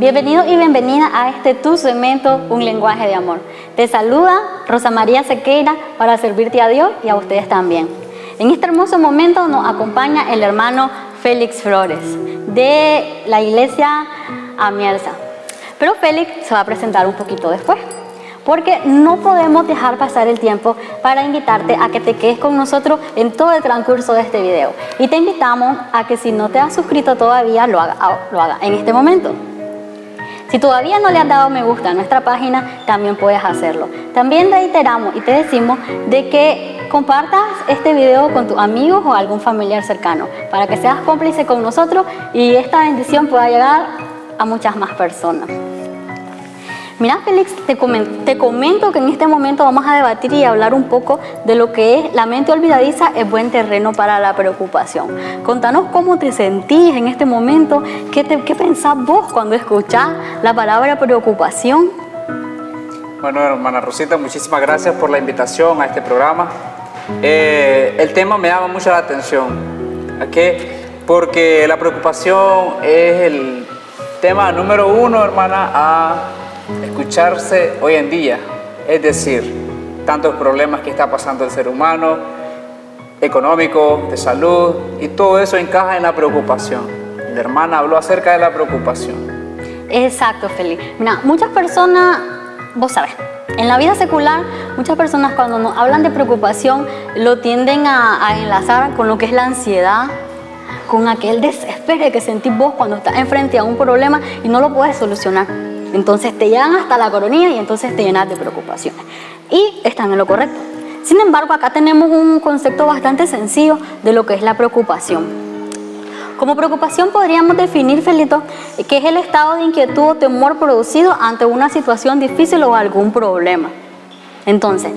Bienvenido y bienvenida a este tu segmento, Un lenguaje de amor. Te saluda Rosa María Sequeira para servirte a Dios y a ustedes también. En este hermoso momento nos acompaña el hermano Félix Flores de la iglesia Amielsa. Pero Félix se va a presentar un poquito después, porque no podemos dejar pasar el tiempo para invitarte a que te quedes con nosotros en todo el transcurso de este video. Y te invitamos a que si no te has suscrito todavía, lo haga en este momento. Si todavía no le has dado me gusta a nuestra página, también puedes hacerlo. También reiteramos y te decimos de que compartas este video con tus amigos o algún familiar cercano, para que seas cómplice con nosotros y esta bendición pueda llegar a muchas más personas. Mira, Félix, te comento que en este momento vamos a debatir y hablar un poco de lo que es la mente olvidadiza, es buen terreno para la preocupación. Contanos cómo te sentís en este momento, qué pensás vos cuando escuchás la palabra preocupación. Bueno, hermana Rosita, muchísimas gracias por la invitación a este programa. El tema me llama mucho la atención, ¿ok? Porque la preocupación es el tema número uno, hermana, a escucharse hoy en día, es decir, tantos problemas que está pasando el ser humano, económico, de salud, y todo eso encaja en la preocupación. La hermana habló acerca de la preocupación. Exacto, Félix. Mira, muchas personas, vos sabés, en la vida secular, muchas personas cuando nos hablan de preocupación lo tienden a enlazar con lo que es la ansiedad, con aquel desespero que sentís vos cuando estás enfrente a un problema y no lo puedes solucionar. Entonces te llegan hasta la coronilla y entonces te llenas de preocupaciones. Y están en lo correcto. Sin embargo, acá tenemos un concepto bastante sencillo de lo que es la preocupación. Como preocupación podríamos definir, Felito, que es el estado de inquietud o temor producido ante una situación difícil o algún problema. Entonces,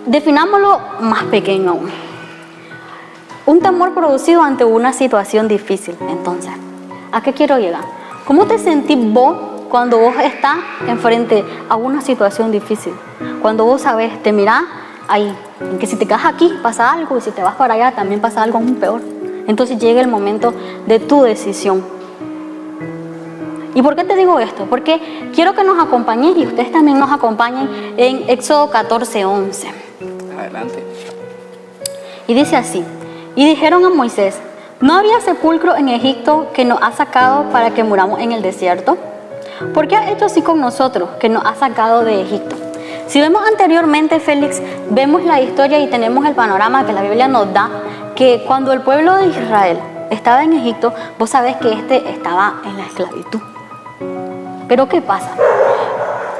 definámoslo más pequeño aún. Un temor producido ante una situación difícil. Entonces, ¿a qué quiero llegar? ¿Cómo te sentís vos cuando vos estás enfrente a una situación difícil? Cuando vos sabés, te mirás ahí, en que si te quedas aquí pasa algo y si te vas para allá también pasa algo aún peor. Entonces llega el momento de tu decisión. ¿Y por qué te digo esto? Porque quiero que nos acompañen y ustedes también nos acompañen en Éxodo 14:11. Adelante. Y dice así: y dijeron a Moisés, ¿no había sepulcro en Egipto que nos ha sacado para que muramos en el desierto? ¿Por qué ha hecho así con nosotros, que nos ha sacado de Egipto? Si vemos anteriormente, Félix, vemos la historia y tenemos el panorama que la Biblia nos da, que cuando el pueblo de Israel estaba en Egipto, vos sabés que estaba en la esclavitud. Pero ¿qué pasa?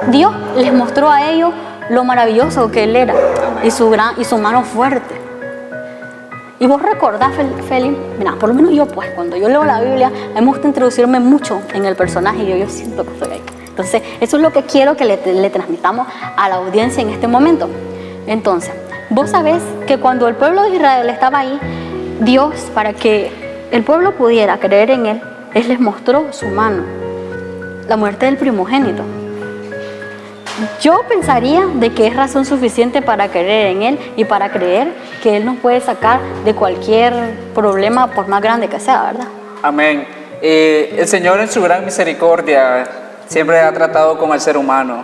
Dios les mostró a ellos lo maravilloso que Él era y su mano fuerte. Y vos recordás, Félix, mira, por lo menos yo, pues, cuando yo leo la Biblia, me gusta introducirme mucho en el personaje y yo siento que estoy ahí. Entonces, eso es lo que quiero que le transmitamos a la audiencia en este momento. Entonces, vos sabés que cuando el pueblo de Israel estaba ahí, Dios, para que el pueblo pudiera creer en Él, Él les mostró su mano, la muerte del primogénito. Yo pensaría de que es razón suficiente para creer en Él y para creer que Él nos puede sacar de cualquier problema, por más grande que sea, ¿verdad? Amén. El Señor en su gran misericordia siempre ha tratado con el ser humano.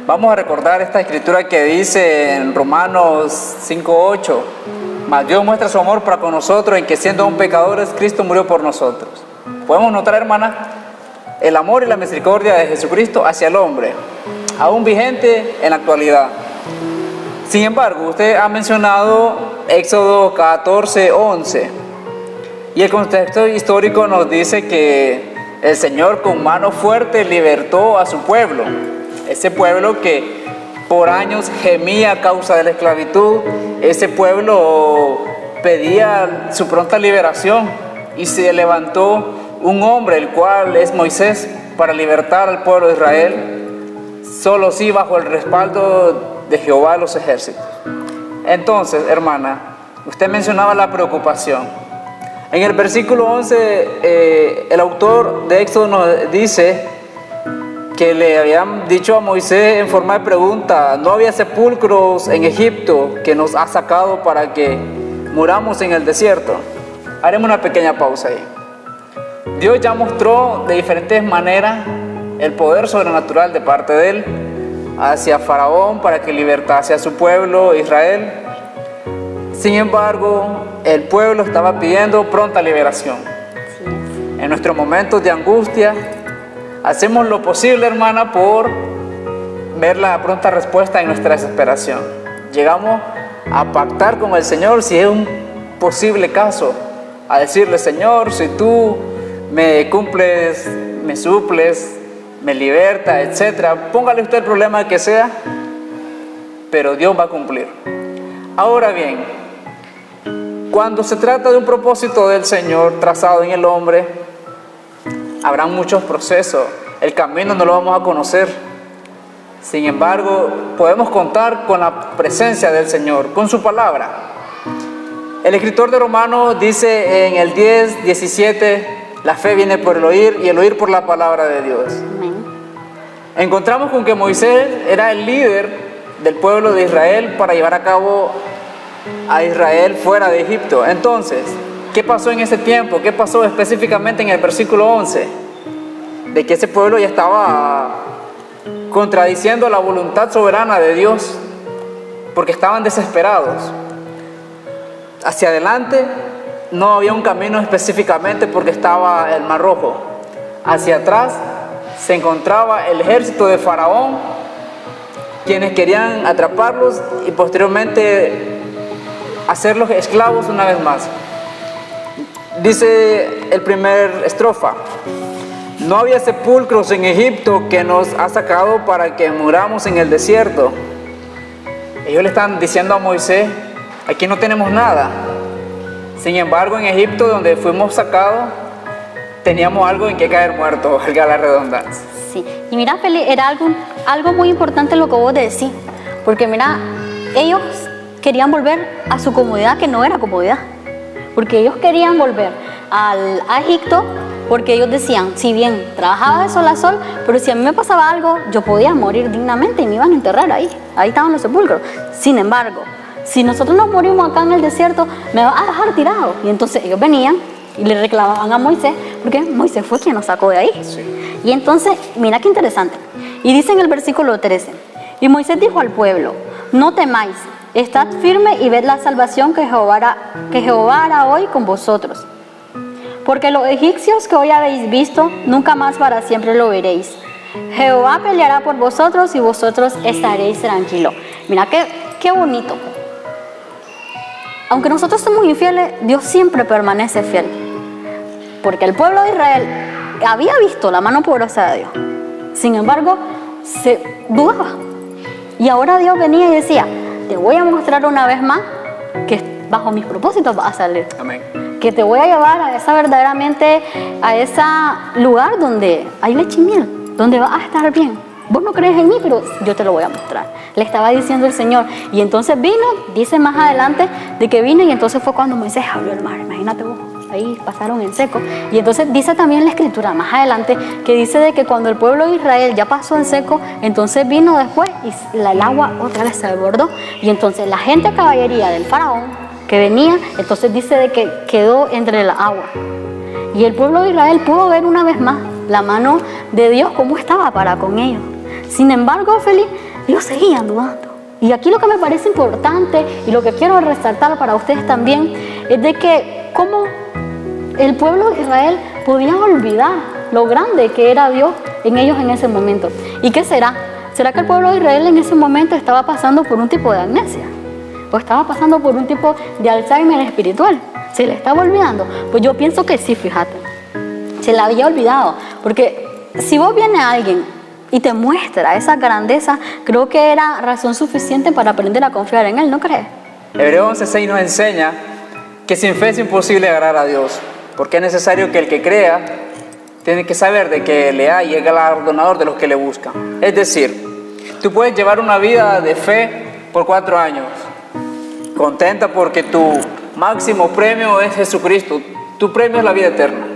Vamos a recordar esta escritura que dice en Romanos 5:8: mas Dios muestra su amor para con nosotros en que siendo aún pecadores, Cristo murió por nosotros. Podemos notar, hermana, el amor y la misericordia de Jesucristo hacia el hombre, aún vigente en la actualidad. Sin embargo, usted ha mencionado Éxodo 14:11 y el contexto histórico nos dice que el Señor con mano fuerte libertó a su pueblo, ese pueblo que por años gemía a causa de la esclavitud. Ese pueblo pedía su pronta liberación y se levantó un hombre, el cual es Moisés, para libertar al pueblo de Israel, solo sí bajo el respaldo de Jehová de los ejércitos. Entonces, hermana, usted mencionaba la preocupación. En el versículo 11, el autor de Éxodo nos dice que le habían dicho a Moisés en forma de pregunta: ¿no había sepulcros en Egipto que nos ha sacado para que muramos en el desierto? Haremos una pequeña pausa ahí. Dios ya mostró de diferentes maneras el poder sobrenatural de parte de Él hacia Faraón para que libertase a su pueblo, Israel. Sin embargo, el pueblo estaba pidiendo pronta liberación. En nuestros momentos de angustia, hacemos lo posible, hermana, por ver la pronta respuesta en nuestra desesperación. Llegamos a pactar con el Señor si es un posible caso, a decirle: Señor, si tú me cumples, me suples, me liberta, etc. Póngale usted el problema que sea, pero Dios va a cumplir. Ahora bien, cuando se trata de un propósito del Señor trazado en el hombre, habrá muchos procesos. El camino no lo vamos a conocer. Sin embargo, podemos contar con la presencia del Señor, con su palabra. El escritor de Romanos dice en el 10:17, la fe viene por el oír y el oír por la palabra de Dios. Amén. Encontramos con que Moisés era el líder del pueblo de Israel para llevar a cabo a Israel fuera de Egipto. Entonces, ¿qué pasó en ese tiempo? ¿Qué pasó específicamente en el versículo 11? De que ese pueblo ya estaba contradiciendo la voluntad soberana de Dios, porque estaban desesperados. Hacia adelante no había un camino específicamente porque estaba el Mar Rojo. Hacia atrás se encontraba el ejército de Faraón, quienes querían atraparlos y posteriormente hacerlos esclavos una vez más. Dice el primer estrofa: no había sepulcros en Egipto que nos ha sacado para que muramos en el desierto. Ellos le están diciendo a Moisés: aquí no tenemos nada. Sin embargo, en Egipto, donde fuimos sacados, teníamos algo en que caer muertos, valga la redundancia. Sí, y mira, Feli, era algo muy importante lo que vos decís, porque mira, ellos querían volver a su comodidad, que no era comodidad, porque ellos querían volver a Egipto, porque ellos decían: si bien trabajaba de sol a sol, pero si a mí me pasaba algo, yo podía morir dignamente y me iban a enterrar ahí estaban los sepulcros. Sin embargo, si nosotros nos morimos acá en el desierto, me va a dejar tirado. Y entonces ellos venían y le reclamaban a Moisés, porque Moisés fue quien nos sacó de ahí. Sí. Y entonces, mira qué interesante. Y dice en el versículo 13: y Moisés dijo al pueblo: no temáis, estad firme y ved la salvación que Jehová hará hoy con vosotros. Porque los egipcios que hoy habéis visto, nunca más para siempre lo veréis. Jehová peleará por vosotros y vosotros estaréis tranquilos. Mira qué bonito. Aunque nosotros somos infieles, Dios siempre permanece fiel. Porque el pueblo de Israel había visto la mano poderosa de Dios. Sin embargo, se dudaba. Y ahora Dios venía y decía: te voy a mostrar una vez más que bajo mis propósitos vas a salir. Amén. Que te voy a llevar a esa verdaderamente, a ese lugar donde hay leche y miel, donde vas a estar bien. Vos no crees en mí, pero yo te lo voy a mostrar. Le estaba diciendo el Señor. Y entonces vino, dice más adelante, de que vino, y entonces fue cuando Moisés abrió el mar. Imagínate vos, ahí pasaron en seco. Y entonces dice también la Escritura más adelante, que dice de que cuando el pueblo de Israel ya pasó en seco, entonces vino después y el agua otra vez se desbordó. Y entonces la gente de caballería del faraón que venía, entonces dice de que quedó entre la agua. Y el pueblo de Israel pudo ver una vez más la mano de Dios cómo estaba para con ellos. Sin embargo, Feli, ellos seguían dudando. Y aquí lo que me parece importante y lo que quiero resaltar para ustedes también es de que cómo el pueblo de Israel podía olvidar lo grande que era Dios en ellos en ese momento. ¿Y qué será? ¿Será que el pueblo de Israel en ese momento estaba pasando por un tipo de amnesia? ¿O estaba pasando por un tipo de Alzheimer espiritual? ¿Se le estaba olvidando? Pues yo pienso que sí, fíjate. Se le había olvidado. Porque si vos viene alguien y te muestra esa grandeza, creo que era razón suficiente para aprender a confiar en Él, ¿no crees? Hebreos 11:6 nos enseña que sin fe es imposible agradar a Dios, porque es necesario que el que crea tiene que saber de que le hay y es galardonador de los que le buscan. Es decir, tú puedes llevar una vida de fe por 4 años, contenta porque tu máximo premio es Jesucristo, tu premio es la vida eterna.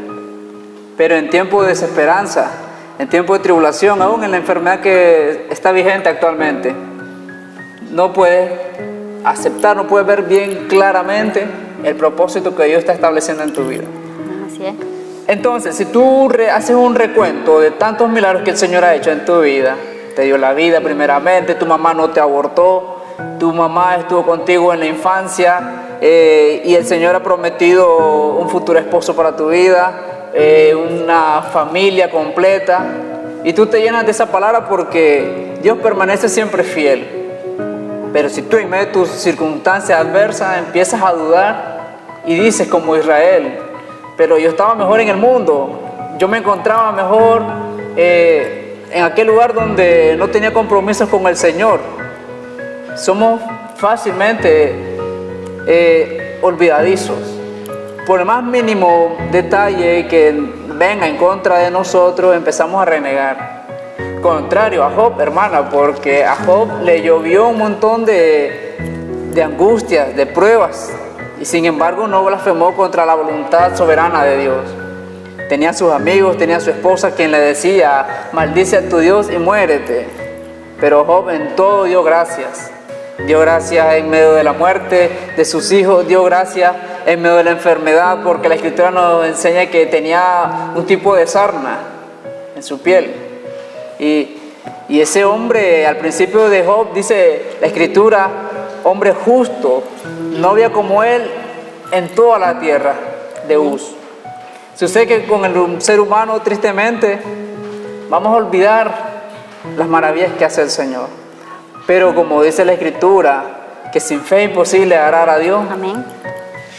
Pero en tiempo de desesperanza, en tiempo de tribulación, aún en la enfermedad que está vigente actualmente, no puedes aceptar, no puedes ver bien claramente el propósito que Dios está estableciendo en tu vida. Así es. Entonces, si tú haces un recuento de tantos milagros que el Señor ha hecho en tu vida, te dio la vida primeramente, tu mamá no te abortó, tu mamá estuvo contigo en la infancia y el Señor ha prometido un futuro esposo para tu vida, una familia completa, y tú te llenas de esa palabra porque Dios permanece siempre fiel. Pero si tú en medio de tus circunstancias adversas empiezas a dudar y dices como Israel, pero yo estaba mejor en el mundo, yo me encontraba mejor en aquel lugar donde no tenía compromisos con el Señor. Somos fácilmente olvidadizos. Por el más mínimo detalle que venga en contra de nosotros, empezamos a renegar. Contrario a Job, hermana, porque a Job le llovió un montón de angustias, de pruebas, y sin embargo no blasfemó contra la voluntad soberana de Dios. Tenía sus amigos, tenía su esposa quien le decía, maldice a tu Dios y muérete. Pero Job en todo dio gracias. Dio gracias en medio de la muerte de sus hijos, dio gracias en medio de la enfermedad, porque la Escritura nos enseña que tenía un tipo de sarna en su piel. Y ese hombre, al principio de Job, dice la Escritura, hombre justo, no había como él en toda la tierra de Uz. Sucede que con el ser humano, tristemente, vamos a olvidar las maravillas que hace el Señor. Pero como dice la Escritura, que sin fe es imposible agradar a Dios. Amén.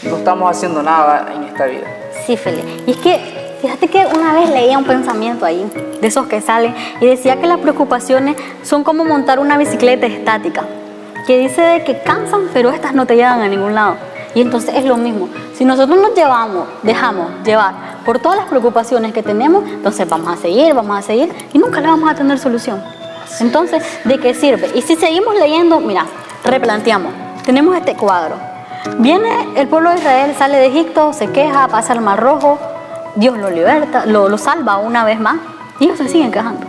No estamos haciendo nada en esta vida. Sí, Feli. Y es que, fíjate que una vez leía un pensamiento ahí, de esos que salen, y decía que las preocupaciones son como montar una bicicleta estática, que dice de que cansan, pero estas no te llevan a ningún lado. Y entonces es lo mismo. Si nosotros nos dejamos llevar por todas las preocupaciones que tenemos, entonces vamos a seguir, y nunca le vamos a tener solución. Entonces, ¿de qué sirve? Y si seguimos leyendo, mira, replanteamos. Tenemos este cuadro. Viene el pueblo de Israel, sale de Egipto, se queja, pasa el Mar Rojo, Dios lo liberta, lo salva una vez más, y ellos se siguen quejando.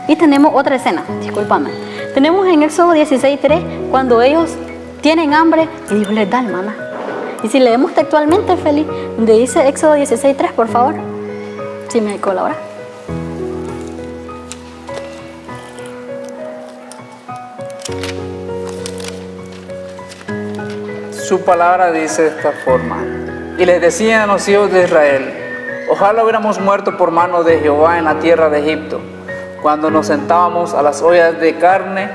Y tenemos otra escena, discúlpame. Tenemos en Éxodo 16:3, cuando ellos tienen hambre y Dios les da el maná. Y si leemos textualmente, Feli, donde dice Éxodo 16:3, por favor, si me colabora. Su palabra dice de esta forma: y les decían a los hijos de Israel, ojalá hubiéramos muerto por mano de Jehová en la tierra de Egipto, cuando nos sentábamos a las ollas de carne,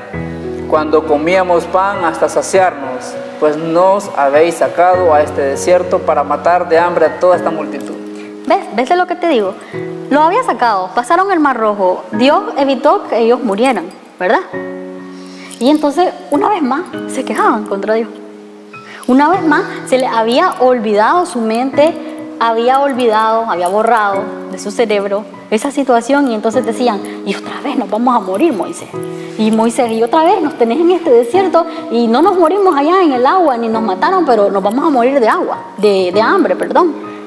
cuando comíamos pan hasta saciarnos, pues nos habéis sacado a este desierto para matar de hambre a toda esta multitud. ¿Ves de lo que te digo? Lo había sacado, pasaron el Mar Rojo, Dios evitó que ellos murieran, ¿verdad? Y entonces, una vez más, se quejaban contra Dios. Una vez más, se les había olvidado su mente, había borrado de su cerebro esa situación, y entonces decían, y otra vez nos vamos a morir, Moisés. Y Moisés, y otra vez nos tenés en este desierto y no nos morimos allá en el agua, ni nos mataron, pero nos vamos a morir de hambre,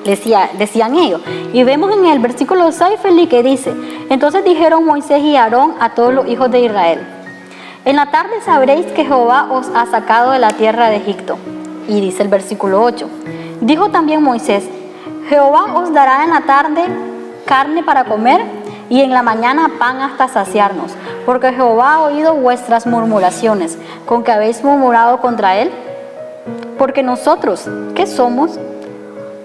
decían ellos. Y vemos en el versículo 6, Feli, que dice, entonces dijeron Moisés y Aarón a todos los hijos de Israel, en la tarde sabréis que Jehová os ha sacado de la tierra de Egipto. Y dice el versículo 8, dijo también Moisés, Jehová os dará en la tarde carne para comer y en la mañana pan hasta saciarnos, porque Jehová ha oído vuestras murmuraciones, con que habéis murmurado contra él. Porque nosotros, ¿qué somos?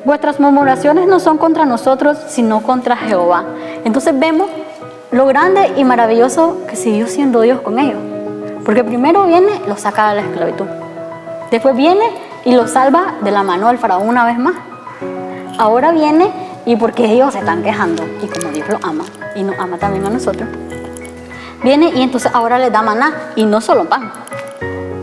Vuestras murmuraciones no son contra nosotros, sino contra Jehová. Entonces vemos lo grande y maravilloso que siguió siendo Dios con ellos. Porque primero viene, los saca de la esclavitud. Después viene y los salva de la mano del faraón una vez más. Ahora viene y porque ellos se están quejando, y como Dios los ama, y nos ama también a nosotros, viene y entonces ahora les da maná, y no solo pan.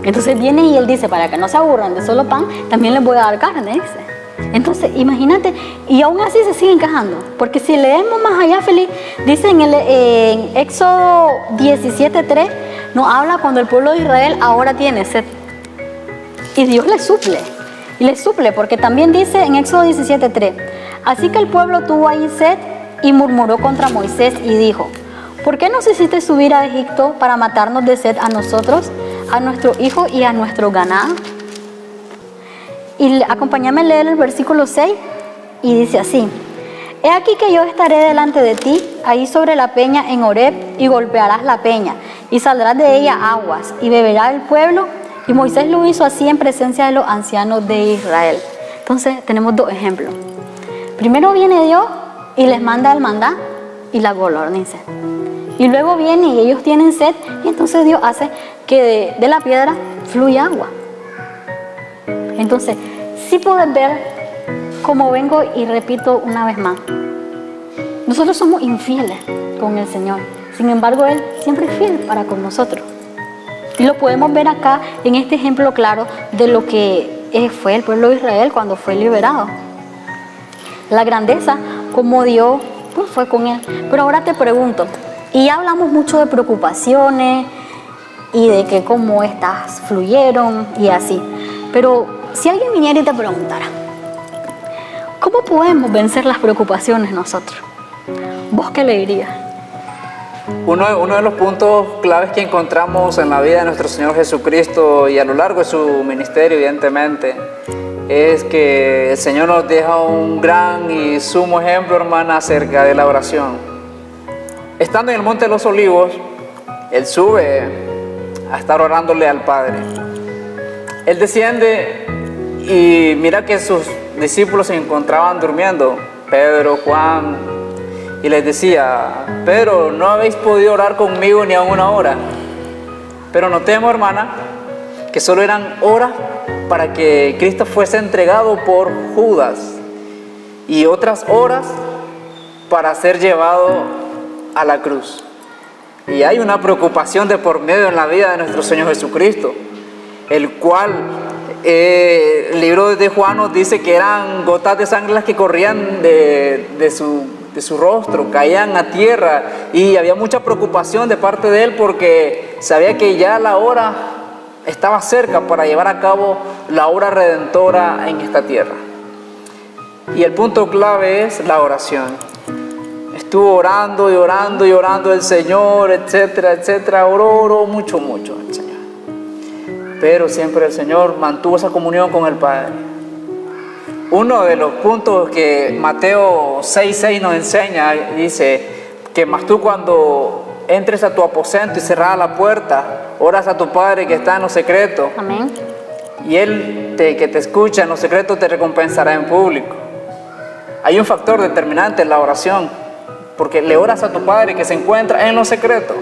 Entonces viene y él dice, para que no se aburran de solo pan, también les voy a dar carne, dice. Entonces imagínate, y aún así se siguen quejando, porque si leemos más allá, Feliz, dice en Éxodo 17:3, nos habla cuando el pueblo de Israel ahora tiene sed, y Dios les suple. Y les suple, porque también dice en Éxodo 17:3, así que el pueblo tuvo ahí sed y murmuró contra Moisés y dijo, ¿por qué nos hiciste subir a Egipto para matarnos de sed a nosotros, a nuestro hijo y a nuestro ganado? Y acompáñame a leer el versículo 6 y dice así, he aquí que yo estaré delante de ti, ahí sobre la peña en Horeb, y golpearás la peña, y saldrás de ella aguas, y beberá el pueblo. Y Moisés lo hizo así en presencia de los ancianos de Israel. Entonces tenemos dos ejemplos. Primero viene Dios y les manda el maná y la codorniz. Y luego viene y ellos tienen sed, y entonces Dios hace que de la piedra fluya agua. Entonces, sí puedes ver, como vengo y repito una vez más, nosotros somos infieles con el Señor. Sin embargo, Él siempre es fiel para con nosotros. Y lo podemos ver acá en este ejemplo claro de lo que fue el pueblo de Israel cuando fue liberado. La grandeza, como Dios pues, fue con Él. Pero ahora te pregunto, y ya hablamos mucho de preocupaciones y de que cómo estas fluyeron y así. Pero si alguien viniera y te preguntara, ¿cómo podemos vencer las preocupaciones nosotros? ¿Vos qué le dirías? Uno de los puntos claves que encontramos en la vida de nuestro Señor Jesucristo y a lo largo de su ministerio, evidentemente, es que el Señor nos deja un gran y sumo ejemplo, hermana, acerca de la oración. Estando en el Monte de los Olivos, Él sube a estar orándole al Padre. Él desciende y mira que sus discípulos se encontraban durmiendo, Pedro, Juan, y les decía, Pedro, no habéis podido orar conmigo ni a una hora. Pero notemos, hermana, que solo eran horas para que Cristo fuese entregado por Judas y otras horas para ser llevado a la cruz. Y hay una preocupación de por medio en la vida de nuestro Señor Jesucristo, el cual el libro de Juan nos dice que eran gotas de sangre las que corrían de su rostro, caían a tierra, y había mucha preocupación de parte de Él porque sabía que ya la hora estaba cerca para llevar a cabo la obra redentora en esta tierra. Y el punto clave es la oración. Estuvo orando y orando y orando el Señor, etcétera, etcétera. Oró mucho el Señor. Pero siempre el Señor mantuvo esa comunión con el Padre. Uno de los puntos que Mateo 6:6 nos enseña, dice que mas tú cuando entres a tu aposento y cerrada la puerta, oras a tu Padre que está en lo secreto. Amén. Y Él que te escucha en lo secreto te recompensará en público. Hay un factor determinante en la oración, porque le oras a tu Padre que se encuentra en lo secreto.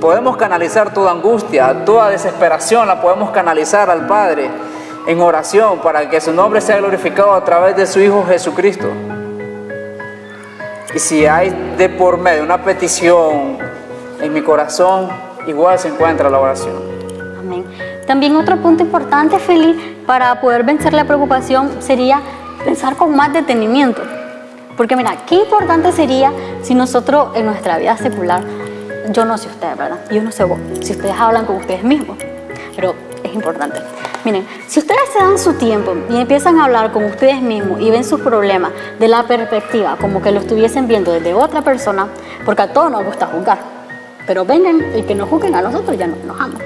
Podemos canalizar toda angustia, toda desesperación, la podemos canalizar al Padre en oración para que su nombre sea glorificado a través de su Hijo Jesucristo. Y si hay de por medio una petición en mi corazón, igual se encuentra la oración. Amén. También otro punto importante, Feliz, para poder vencer la preocupación sería pensar con más detenimiento. Porque mira, qué importante sería si nosotros en nuestra vida secular, yo no sé ustedes, ¿verdad? Yo no sé vos, si ustedes hablan con ustedes mismos, pero es importante. Miren, si ustedes se dan su tiempo y empiezan a hablar con ustedes mismos y ven sus problemas de la perspectiva, como que lo estuviesen viendo desde otra persona, porque a todos nos gusta juzgar, pero vengan y que nos juzguen a nosotros ya no nos aman.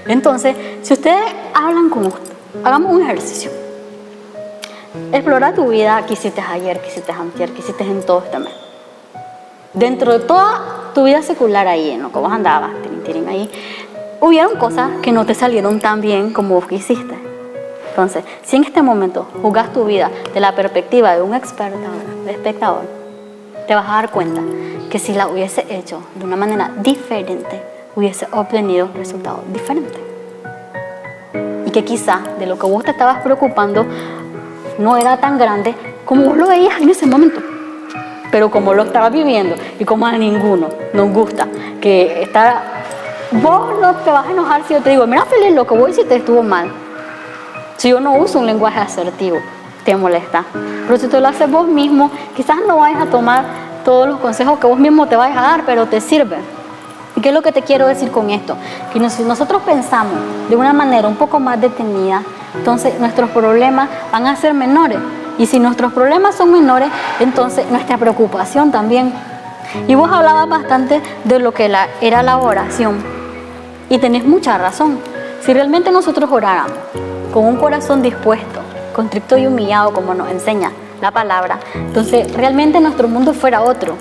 Entonces, si ustedes hablan con usted, hagamos un ejercicio. Explora tu vida, qué hiciste ayer, qué hiciste antier, qué hiciste en todo este mes. Dentro de toda tu vida secular ahí, en lo que vos andabas, tirín ahí, hubieron cosas que no te salieron tan bien como vos quisiste. Entonces, si en este momento juzgas tu vida de la perspectiva de un espectador, te vas a dar cuenta que si la hubiese hecho de una manera diferente, hubiese obtenido resultados diferentes. Y que quizá de lo que vos te estabas preocupando no era tan grande como vos lo veías en ese momento. Pero como lo estabas viviendo y como a ninguno nos gusta que está... Vos no te vas a enojar si yo te digo, mira Feliz, lo que vos hiciste estuvo mal. Si yo no uso un lenguaje asertivo, te molesta. Pero si tú lo haces vos mismo, quizás no vayas a tomar todos los consejos que vos mismo te vayas a dar, pero te sirven. ¿Y qué es lo que te quiero decir con esto? Que si nosotros pensamos de una manera un poco más detenida, entonces nuestros problemas van a ser menores. Y si nuestros problemas son menores, entonces nuestra preocupación también. Y vos hablabas bastante de lo que era la oración. Y tenés mucha razón. Si realmente nosotros oráramos con un corazón dispuesto, contrito y humillado, como nos enseña la palabra, entonces realmente nuestro mundo fuera otro.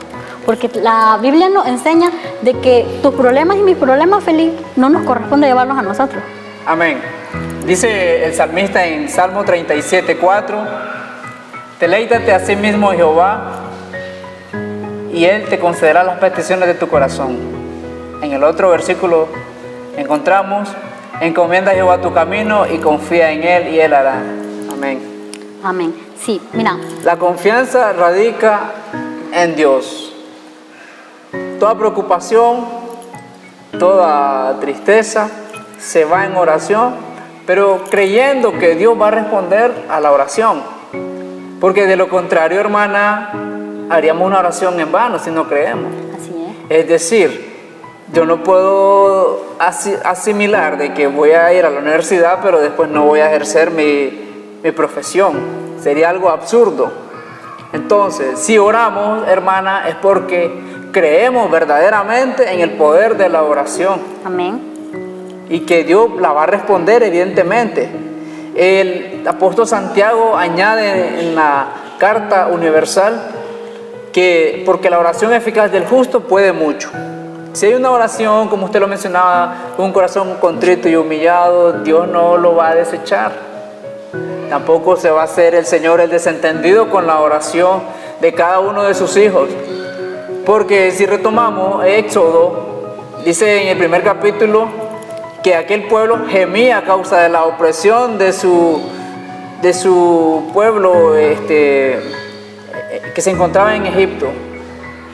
Porque la Biblia nos enseña de que tus problemas y mis problemas, feliz, no nos corresponde llevarlos a nosotros. Amén. Dice el salmista en Salmo 37:4, deleítate a sí mismo, Jehová, y Él te concederá las peticiones de tu corazón. En el otro versículo encontramos, encomienda a Jehová tu camino y confía en Él y Él hará. Amén. Amén. Sí, mira. La confianza radica en Dios. Toda preocupación, toda tristeza se va en oración, pero creyendo que Dios va a responder a la oración. Porque de lo contrario, hermana, haríamos una oración en vano si no creemos. Así es. Es decir, yo no puedo asimilar de que voy a ir a la universidad, pero después no voy a ejercer mi profesión. Sería algo absurdo. Entonces, si oramos, hermana, es porque creemos verdaderamente en el poder de la oración. Amén. Y que Dios la va a responder, evidentemente. El apóstol Santiago añade en la carta universal que porque la oración eficaz del justo puede mucho. Si hay una oración, como usted lo mencionaba, con un corazón contrito y humillado, Dios no lo va a desechar. Tampoco se va a hacer el Señor el desentendido con la oración de cada uno de sus hijos. Porque si retomamos Éxodo, dice en el primer capítulo que aquel pueblo gemía a causa de la opresión de su pueblo que se encontraba en Egipto.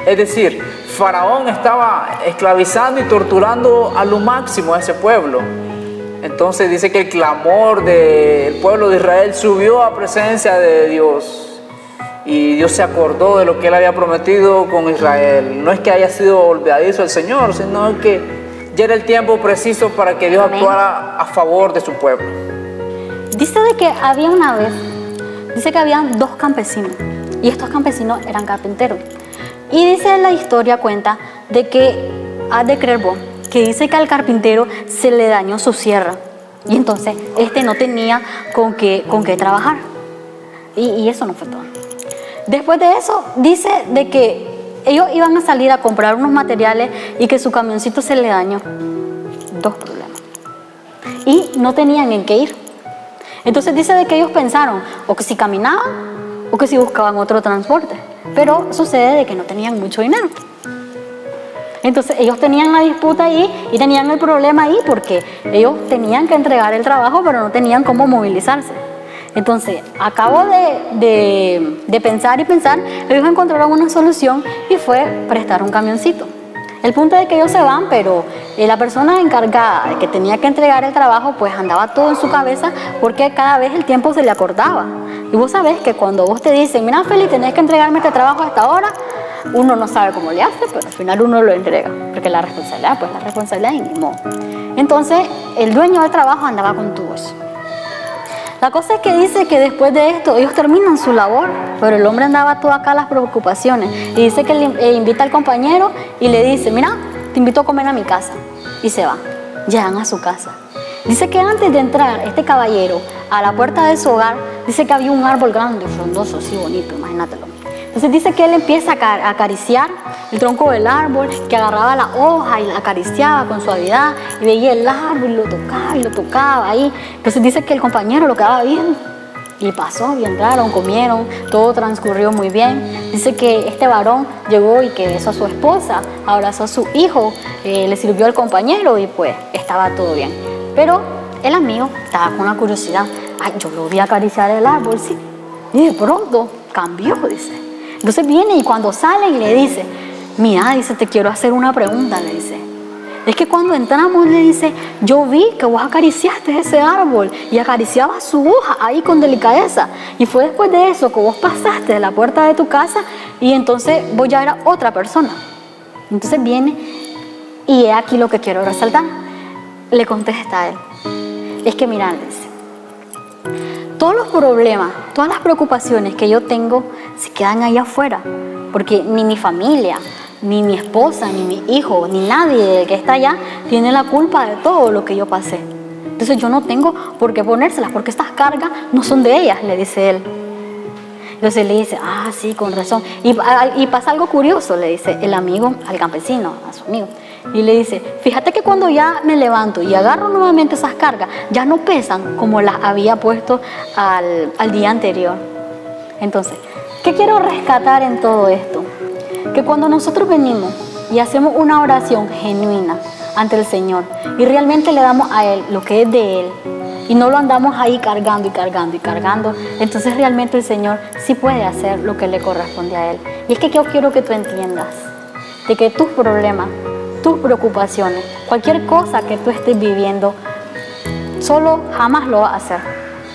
Es decir, Faraón estaba esclavizando y torturando a lo máximo a ese pueblo. Entonces dice que el clamor del pueblo de Israel subió a presencia de Dios. Y Dios se acordó de lo que Él había prometido con Israel. No es que haya sido olvidadizo el Señor, sino que ya era el tiempo preciso para que Dios actuara a favor de su pueblo. Dice de que había una vez, dice que habían dos campesinos. Y estos campesinos eran carpinteros. Y dice la historia, cuenta, de que, has de creer vos, que dice que al carpintero se le dañó su sierra. Y entonces no tenía con qué trabajar. Y eso no fue todo. Después de eso, dice de que ellos iban a salir a comprar unos materiales y que su camioncito se le dañó. Dos problemas. Y no tenían en qué ir. Entonces dice de que ellos pensaron o que si caminaban o que si buscaban otro transporte. Pero sucede de que no tenían mucho dinero. Entonces ellos tenían la disputa ahí y tenían el problema ahí porque ellos tenían que entregar el trabajo pero no tenían cómo movilizarse. Entonces, acabo de pensar y pensar, ellos encontraron una solución y fue prestar un camioncito. El punto es que ellos se van, pero la persona encargada de que tenía que entregar el trabajo, pues andaba todo en su cabeza porque cada vez el tiempo se le acordaba. Y vos sabés que cuando vos te dicen, mira Feli, tenés que entregarme este trabajo a esta hora, uno no sabe cómo le hace, pero al final uno lo entrega, porque la responsabilidad y ni modo. Entonces, el dueño del trabajo andaba con tubos. La cosa es que dice que después de esto ellos terminan su labor, pero el hombre andaba todo acá las preocupaciones y dice que le invita al compañero y le dice, mira, te invito a comer a mi casa, y se va, llegan a su casa. Dice que antes de entrar este caballero a la puerta de su hogar, dice que había un árbol grande, frondoso, así bonito, imagínatelo. Entonces dice que él empieza a acariciar el tronco del árbol, que agarraba la hoja y la acariciaba con suavidad y veía el árbol y lo tocaba ahí. Entonces dice que el compañero lo quedaba viendo y pasó y entraron, comieron, todo transcurrió muy bien. Dice que este varón llegó y que besó a su esposa, abrazó a su hijo, le sirvió al compañero y pues estaba todo bien. Pero el amigo estaba con la curiosidad, ay, yo lo vi acariciar el árbol, sí, y de pronto cambió, dice. Entonces viene y cuando sale y le dice, mira, dice, te quiero hacer una pregunta, le dice. Es que cuando entramos, le dice, yo vi que vos acariciaste ese árbol y acariciabas su hoja ahí con delicadeza. Y fue después de eso que vos pasaste de la puerta de tu casa y entonces vos ya eras otra persona. Entonces viene y es aquí lo que quiero resaltar. Le contesta a él. Es que mira, le dice, todos los problemas, todas las preocupaciones que yo tengo se quedan ahí afuera, porque ni mi familia, ni mi esposa, ni mi hijo, ni nadie que está allá tiene la culpa de todo lo que yo pasé. Entonces yo no tengo por qué ponérselas, porque estas cargas no son de ellas, le dice él. Entonces le dice, ah, sí, con razón. Y pasa algo curioso, le dice el amigo al campesino, a su amigo. Y le dice, fíjate que cuando ya me levanto y agarro nuevamente esas cargas, ya no pesan como las había puesto al día anterior. Entonces, ¿qué quiero rescatar en todo esto? Que cuando nosotros venimos y hacemos una oración genuina ante el Señor y realmente le damos a Él lo que es de Él y no lo andamos ahí cargando y cargando y cargando, entonces realmente el Señor sí puede hacer lo que le corresponde a Él. Y es que yo quiero que tú entiendas de que tus problemas, tus preocupaciones, cualquier cosa que tú estés viviendo, solo jamás lo vas a hacer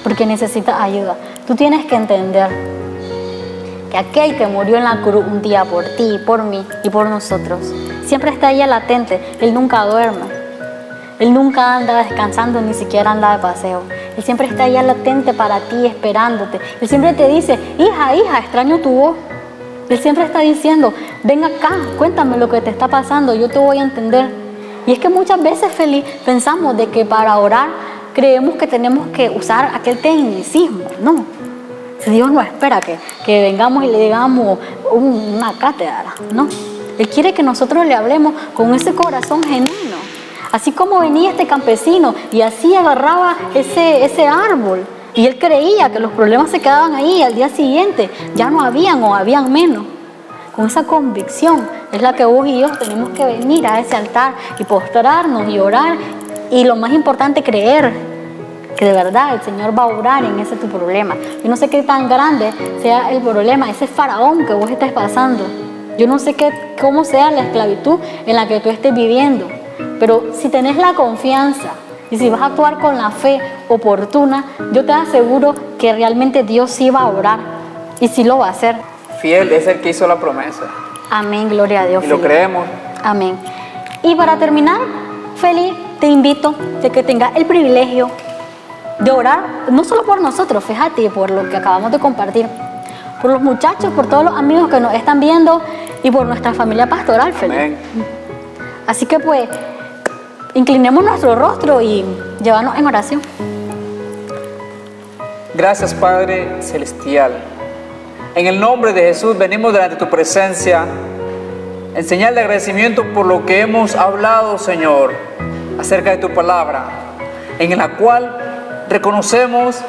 porque necesitas ayuda. Tú tienes que entender que aquel que murió en la cruz un día por ti, por mí y por nosotros, siempre está ahí latente. Él nunca duerme, Él nunca anda descansando, ni siquiera anda de paseo. Él siempre está ahí latente para ti, esperándote. Él siempre te dice, hija, extraño tu voz. Él siempre está diciendo, ven acá, cuéntame lo que te está pasando, yo te voy a entender. Y es que muchas veces, Feli, pensamos de que para orar creemos que tenemos que usar aquel tecnicismo. No, si Dios no espera que vengamos y le digamos una cátedra, no. Él quiere que nosotros le hablemos con ese corazón genuino. Así como venía este campesino y así agarraba ese árbol. Y él creía que los problemas se quedaban ahí, al día siguiente ya no habían o habían menos. Con esa convicción es la que vos y yo tenemos que venir a ese altar y postrarnos y orar. Y lo más importante, creer que de verdad el Señor va a obrar en ese tu problema. Yo no sé qué tan grande sea el problema, ese faraón que vos estés pasando. Yo no sé cómo sea la esclavitud en la que tú estés viviendo. Pero si tenés la confianza y si vas a actuar con la fe oportuna, yo te aseguro que realmente Dios sí va a obrar y sí lo va a hacer. Fiel es el que hizo la promesa. Amén, gloria a Dios. Y lo creemos. Amén. Y para terminar, Feli, te invito a que tengas el privilegio de orar, no solo por nosotros, fíjate, por lo que acabamos de compartir, por los muchachos, por todos los amigos que nos están viendo y por nuestra familia pastoral, Feli. Amén. Así que pues, inclinemos nuestro rostro y llevarnos en oración. Gracias, Padre Celestial. En el nombre de Jesús venimos delante de tu presencia en señal de agradecimiento por lo que hemos hablado, Señor, acerca de tu palabra, en la cual reconocemos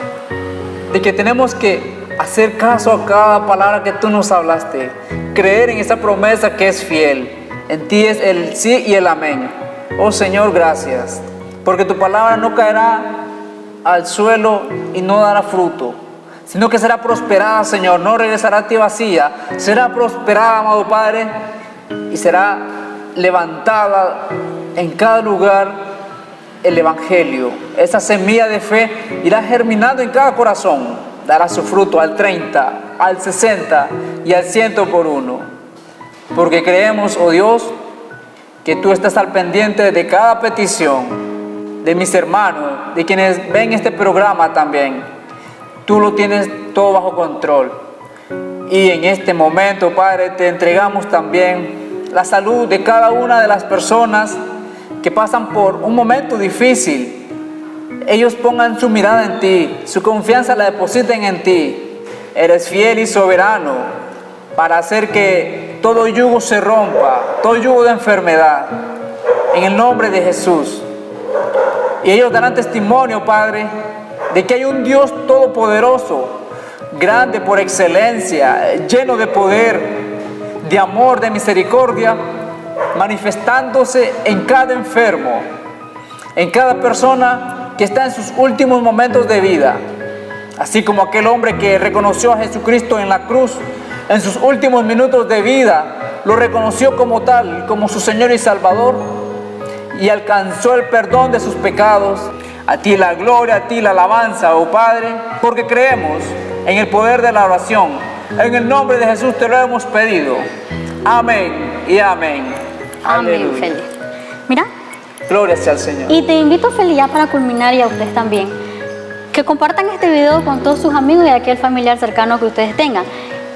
de que tenemos que hacer caso a cada palabra que tú nos hablaste, creer en esa promesa que es fiel. En ti es el sí y el amén. Oh Señor, gracias, porque tu palabra no caerá al suelo y no dará fruto, sino que será prosperada, Señor, no regresará a ti vacía, será prosperada, amado Padre, y será levantada en cada lugar el Evangelio. Esa semilla de fe irá germinando en cada corazón, dará su fruto al 30, al 60 y al 100 por uno. Porque creemos, oh Dios, que tú estás al pendiente de cada petición de mis hermanos, de quienes ven este programa también. Tú lo tienes todo bajo control. Y en este momento, Padre, te entregamos también la salud de cada una de las personas que pasan por un momento difícil. Ellos pongan su mirada en ti, su confianza la depositen en ti. Eres fiel y soberano para hacer que todo yugo se rompa, todo yugo de enfermedad, en el nombre de Jesús. Y ellos darán testimonio, Padre, de que hay un Dios todopoderoso, grande por excelencia, lleno de poder, de amor, de misericordia, manifestándose en cada enfermo, en cada persona que está en sus últimos momentos de vida. Así como aquel hombre que reconoció a Jesucristo en la cruz, en sus últimos minutos de vida, lo reconoció como tal, como su Señor y Salvador, y alcanzó el perdón de sus pecados. A ti la gloria, a ti la alabanza, oh Padre, porque creemos en el poder de la oración. En el nombre de Jesús te lo hemos pedido. Amén y amén. Amén, Feli. Mira. Gloria sea al Señor. Y te invito, Feli, ya para culminar, y a ustedes también, que compartan este video con todos sus amigos y aquel familiar cercano que ustedes tengan.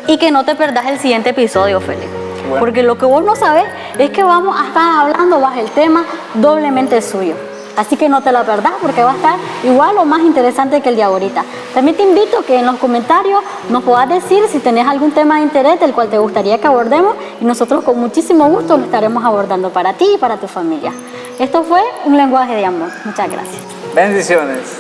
Y que no te perdas el siguiente episodio, Feli. Bueno. Porque lo que vos no sabés es que vamos a estar hablando bajo el tema doblemente suyo. Así que no te la perdás porque va a estar igual o más interesante que el de ahorita. También te invito a que en los comentarios nos puedas decir si tenés algún tema de interés del cual te gustaría que abordemos y nosotros con muchísimo gusto lo estaremos abordando para ti y para tu familia. Esto fue Un lenguaje de amor. Muchas gracias. Bendiciones.